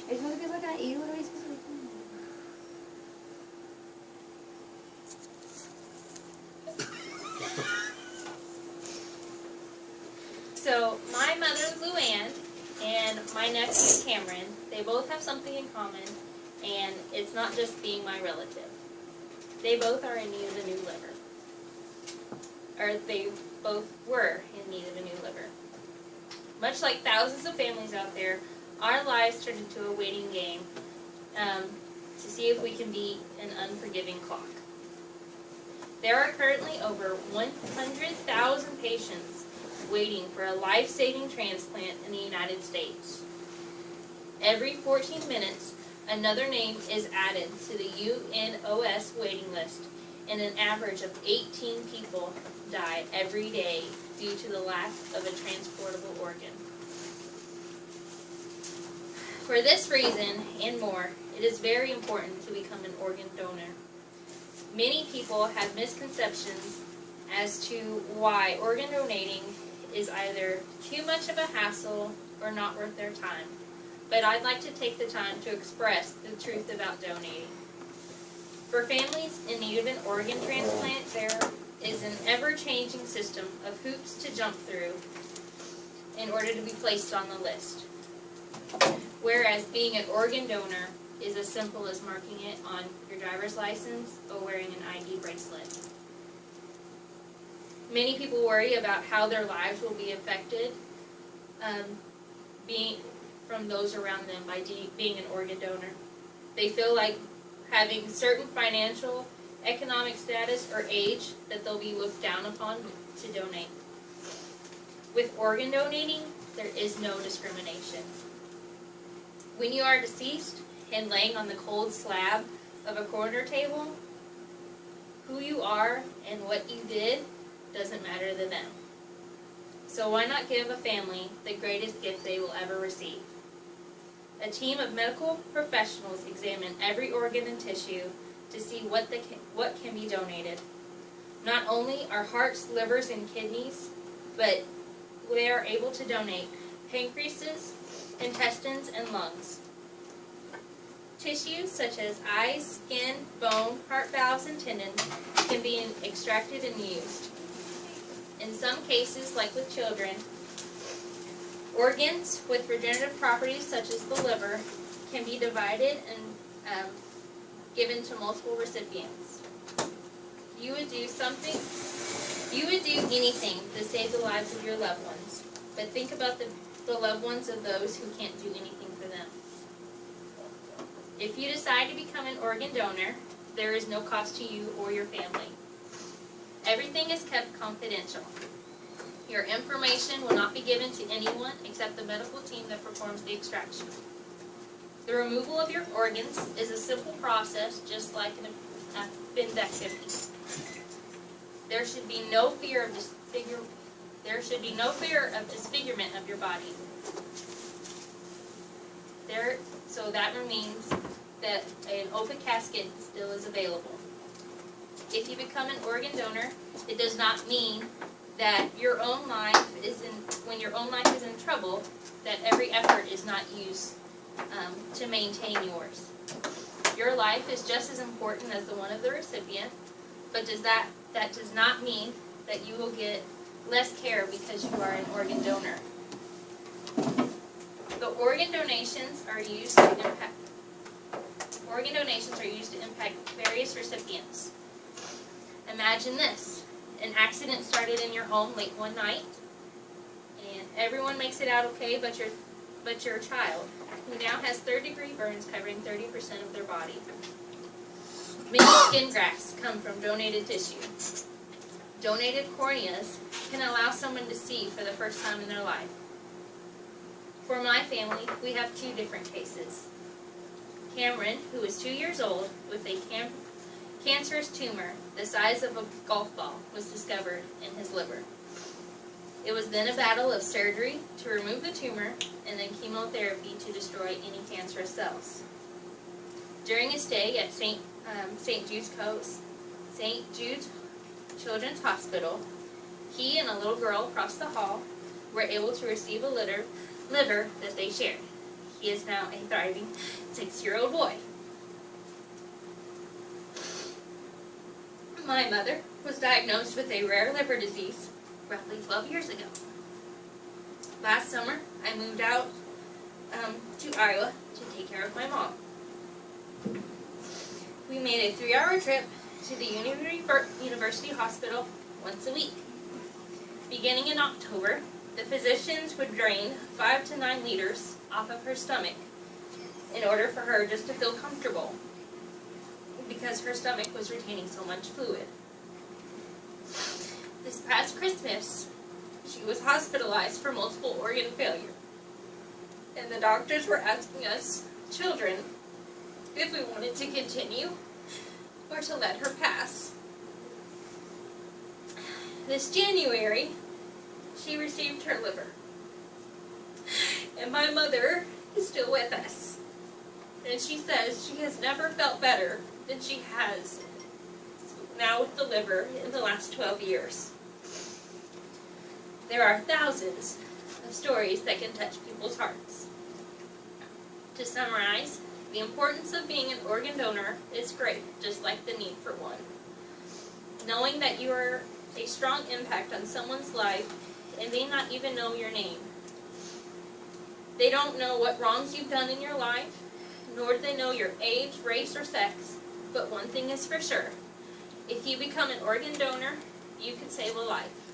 Are you supposed to be looking at you? What are we supposed to be doing? So, my mother, Luann, and my nephew, Cameron, they both have something in common, and it's not just being my relative. They both are in need of a new liver. Or they both were in need of a new liver. Much like thousands of families out there, our lives turned into a waiting game to see if we can beat an unforgiving clock. There are currently over 100,000 patients waiting for a life-saving transplant in the United States. Every 14 minutes, another name is added to the UNOS waiting list, and an average of 18 people die every day due to the lack of a transportable organ. For this reason and more, it is very important to become an organ donor. Many people have misconceptions as to why organ donating is either too much of a hassle or not worth their time. But I'd like to take the time to express the truth about donating. For families in need of an organ transplant, there is an ever-changing system of hoops to jump through in order to be placed on the list. Whereas being an organ donor is as simple as marking it on your driver's license or wearing an ID bracelet. Many people worry about how their lives will be affected from those around them by being an organ donor. They feel like having certain financial, economic status, or age that they'll be looked down upon to donate. With organ donating, there is no discrimination. When you are deceased and laying on the cold slab of a corner table, who you are and what you did doesn't matter to them. So why not give a family the greatest gift they will ever receive? A team of medical professionals examine every organ and tissue to see what can be donated. Not only are hearts, livers, and kidneys, but they are able to donate pancreases, intestines, and lungs. Tissues such as eyes, skin, bone, heart valves, and tendons can be extracted and used. In some cases, like with children, organs with regenerative properties such as the liver can be divided and given to multiple recipients. You would do anything to save the lives of your loved ones, but think about the loved ones of those who can't do anything for them. If you decide to become an organ donor, there is no cost to you or your family. Everything is kept confidential. Your information will not be given to anyone except the medical team that performs the extraction. The removal of your organs is a simple process, just like an appendectomy. There should be no fear of disfigurement of your body. So that means that an open casket still is available. If you become an organ donor, it does not mean that when your own life is in trouble, that every effort is not used to maintain yours. Your life is just as important as the one of the recipient, but that does not mean that you will get less care because you are an organ donor. The organ donations are used to impact various recipients. Imagine this. An accident started in your home late one night, and everyone makes it out okay but your child, who now has third-degree burns covering 30% of their body. Many skin grafts come from donated tissue. Donated corneas can allow someone to see for the first time in their life. For my family, we have two different cases. Cameron, who is 2 years old, with a cancerous tumor the size of a golf ball, was discovered in his liver. It was then a battle of surgery to remove the tumor and then chemotherapy to destroy any cancerous cells. During his stay at St. Jude's Children's Hospital, he and a little girl across the hall were able to receive a liver that they shared. He is now a thriving 6-year-old boy. My mother was diagnosed with a rare liver disease roughly 12 years ago. Last summer, I moved out to Iowa to take care of my mom. We made a 3-hour trip to the University Hospital once a week. Beginning in October, the physicians would drain 5 to 9 liters off of her stomach in order for her just to feel comfortable, because her stomach was retaining so much fluid. This past Christmas, she was hospitalized for multiple organ failure, and the doctors were asking us children if we wanted to continue or to let her pass. This January, she received her liver, and my mother is still with us, and she says she has never felt better than she has now with the liver in the last 12 years. There are thousands of stories that can touch people's hearts. To summarize, the importance of being an organ donor is great, just like the need for one. Knowing that you are a strong impact on someone's life and they not even know your name. They don't know what wrongs you've done in your life, nor do they know your age, race, or sex, but one thing is for sure. If you become an organ donor, you can save a life.